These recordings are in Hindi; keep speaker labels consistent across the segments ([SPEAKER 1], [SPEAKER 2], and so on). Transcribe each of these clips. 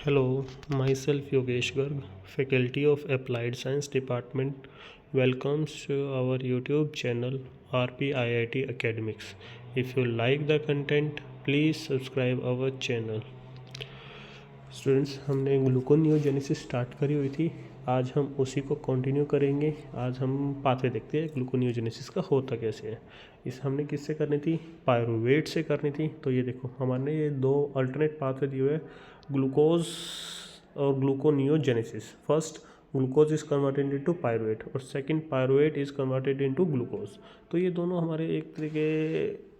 [SPEAKER 1] Hello, myself Yogesh Garg, Faculty of Applied Science Department, welcomes to our YouTube channel RPIIT Academics. If you like the content, please subscribe our channel. Students, हमने ग्लूकोनियोजेनेसिस स्टार्ट करी हुई थी। आज हम उसी को कंटिन्यू करेंगे। आज हम पाथवे देखते हैं ग्लूकोनियोजेनेसिस का होता कैसे है। इस हमने किससे करनी थी? पायरुवेट से करनी थी। तो ये देखो, हमारे ये दो अल्टरनेट पाथवे दिए हुए हैं, ग्लूकोज और gluconeogenesis. First glucose is converted into pyruvate और second pyruvate is converted into glucose. तो ये दोनों हमारे एक तरीके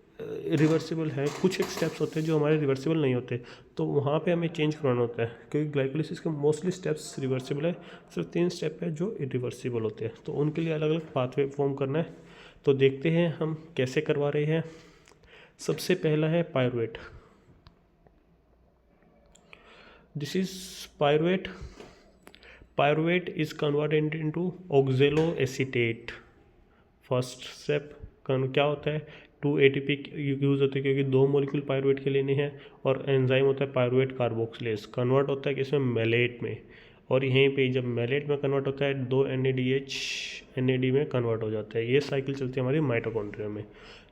[SPEAKER 1] रिवर्सिबल है। कुछ एक स्टेप्स होते हैं जो हमारे रिवर्सिबल नहीं होते, तो वहाँ पे हमें चेंज करवाना होता है, क्योंकि ग्लाइकोलिसिस के मोस्टली स्टेप्स रिवर्सिबल है। सिर्फ 3 स्टेप है जो इरिवर्सिबल होते हैं, तो उनके लिए अलग अलग पाथवे फॉर्म करना है। तो देखते हैं हम कैसे करवा रहे हैं। सबसे पहला है pyruvate. This is pyruvate. Pyruvate is converted into ऑक्जेलो acetate. First step क्या होता है? 2 ATP यूज़ होते हैं, क्योंकि 2 मॉलिक्यूल पायरुवेट के लेने हैं, और एंजाइम होता है पायरुवेट कार्बोक्सिलेज। कन्वर्ट होता है किसमें? मेलेट में। और यहीं पे जब मेलेट में कन्वर्ट होता है 2 NADH NAD में कन्वर्ट हो जाता है। ये साइकिल चलती है हमारी माइटोकॉन्ड्रिया में।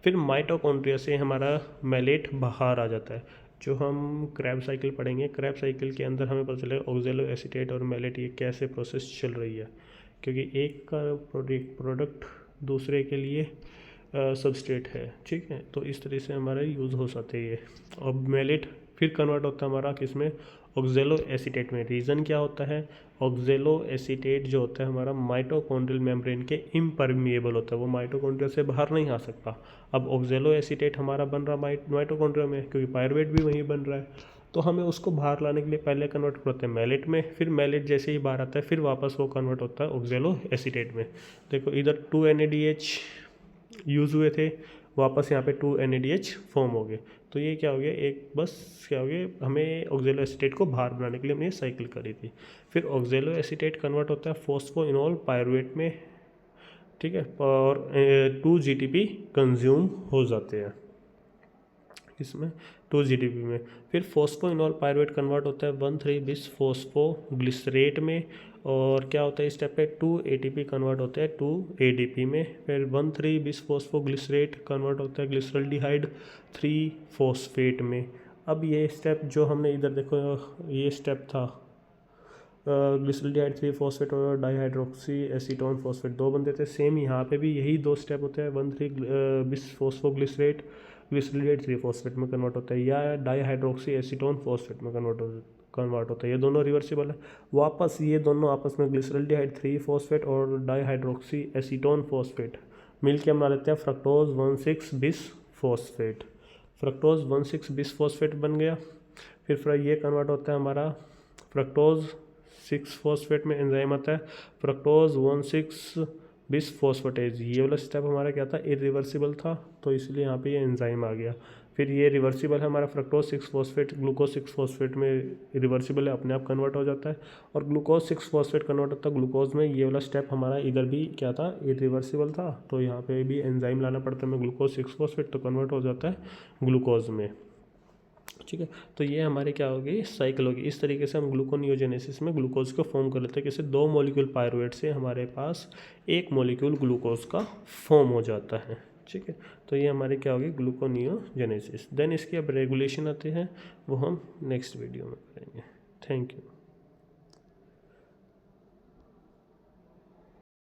[SPEAKER 1] फिर माइटोकॉन्ड्रिया से हमारा मेलेट बाहर आ जाता है, जो हम क्रैब साइकिल पढ़ेंगे। क्रैब साइकिल के अंदर हमें पता चलेगा ऑक्जेलो एसीटेट और मेलेट ये कैसे प्रोसेस चल रही है, क्योंकि एक का प्रोडक्ट दूसरे के लिए सबस्ट्रेट है। ठीक है, तो इस तरह से हमारा यूज़ हो सकते हैं ये। अब मेलेट फिर कन्वर्ट होता है हमारा किसमें? ऑक्जेलो एसीटेट में। रीज़न क्या होता है? ऑक्जेलो एसीटेट जो होता है हमारा माइटोकॉन्ड्रियल मेम्ब्रेन के इम्परमिएबल होता है, वो माइटोकॉन्ड्रिया से बाहर नहीं आ सकता। अब ऑक्जेलो एसीटेट हमारा बन रहा माइटोकॉन्ड्रिया में, क्योंकि पायरुवेट भी वहीं बन रहा है, तो हमें उसको बाहर लाने के लिए पहले कन्वर्ट करते हैं मेलेट में। फिर मेलेट जैसे ही बाहर आता है, फिर वापस वो कन्वर्ट होता है ऑक्जेलो एसीटेट में। देखो, इधर 2 NADH यूज़ हुए थे, वापस यहाँ पे 2 NADH फॉर्म हो गए। तो ये क्या हो गया? एक बस क्या हो गया, हमें ऑक्जेलो एसीटेट को बाहर बनाने के लिए हमने ये साइकिल करी थी। फिर ऑक्जेलो एसीटेट कन्वर्ट होता है फॉस्फोइनोल पायरुवेट में। ठीक है, और 2 GTP कंज्यूम हो जाते हैं इसमें, 2 GTP में। फिर फॉस्फोइनोल पायरुवेट कन्वर्ट होता है 1,3-bis फॉस्फोग्लिसरेट में। और क्या होता है इस स्टेप पे? 2 ATP कन्वर्ट होता है 2 ADP में। फिर 1,3-bis फॉस्फोग्लिसरेट कन्वर्ट होता है ग्लिसरल्डिहाइड 3 फॉस्फेट में। अब ये स्टेप जो हमने इधर देखो, ये स्टेप था ग्लिसरल्डिहाइड 3 फॉस्फेट और डाईहाइड्रोक्सी एसीटोन फॉस्फेट, 2 बनते थे। सेम यहाँ पे भी यही 2 स्टेप होते हैं। 1,3-bis फॉस्फोग्लिसरेट ग्लिसरल्डिहाइड 3 फॉस्फेट में कन्वर्ट होता है, या डाईहाइड्रोक्सी एसीटोन फॉस्फेट में कन्वर्ट होता है। ये दोनों रिवर्सिबल है। वापस ये दोनों आपस में ग्लिसरल्डिहाइड 3 फॉस्फेट और डाईहाइड्रोक्सी एसीटोन फॉस्फेट मिल के बना लेते हैं fructose 1,6-bis phosphate. Fructose 1,6-bis phosphate बन गया। फिर ये कन्वर्ट होता है हमारा फ्रक्टोज 6 फॉस्फेट में। एंजाइम आता है फ्रक्टोज 1,6-bis फॉस्फेटेज। ये वाला स्टेप हमारा क्या था? इरिवर्सिबल था, तो इसलिए यहाँ पे ये एंजाइम आ गया। फिर ये रिवर्सिबल है हमारा फ्रक्टोज 6 फॉस्फेट ग्लूकोज 6 फॉस्फेट में रिवर्सिबल है, अपने आप कन्वर्ट हो जाता है। और ग्लूकोज 6 फॉस्फेट कन्वर्ट होता है ग्लूकोज में। ये वाला स्टेप हमारा इधर भी क्या था? इरिवर्सिबल था, तो यहाँ पे भी एंजाइम लाना पड़ता है हमें ग्लूकोज 6 फॉस्फेट, तो कन्वर्ट हो जाता है ग्लूकोज में। ठीक है, तो ये हमारे क्या होगी? साइकिल होगी। इस तरीके से हम ग्लूकोनियोजेनेसिस में ग्लूकोज को फॉर्म कर लेते हैं। जैसे 2 मॉलिक्यूल पायरुवेट से हमारे पास 1 मॉलिक्यूल ग्लूकोज का फॉर्म हो जाता है। ठीक है, तो ये हमारे क्या होगी? ग्लूकोनियोजेनेसिस। देन इसकी अब रेगुलेशन आते हैं, वो हम नेक्स्ट वीडियो में करेंगे। Thank you.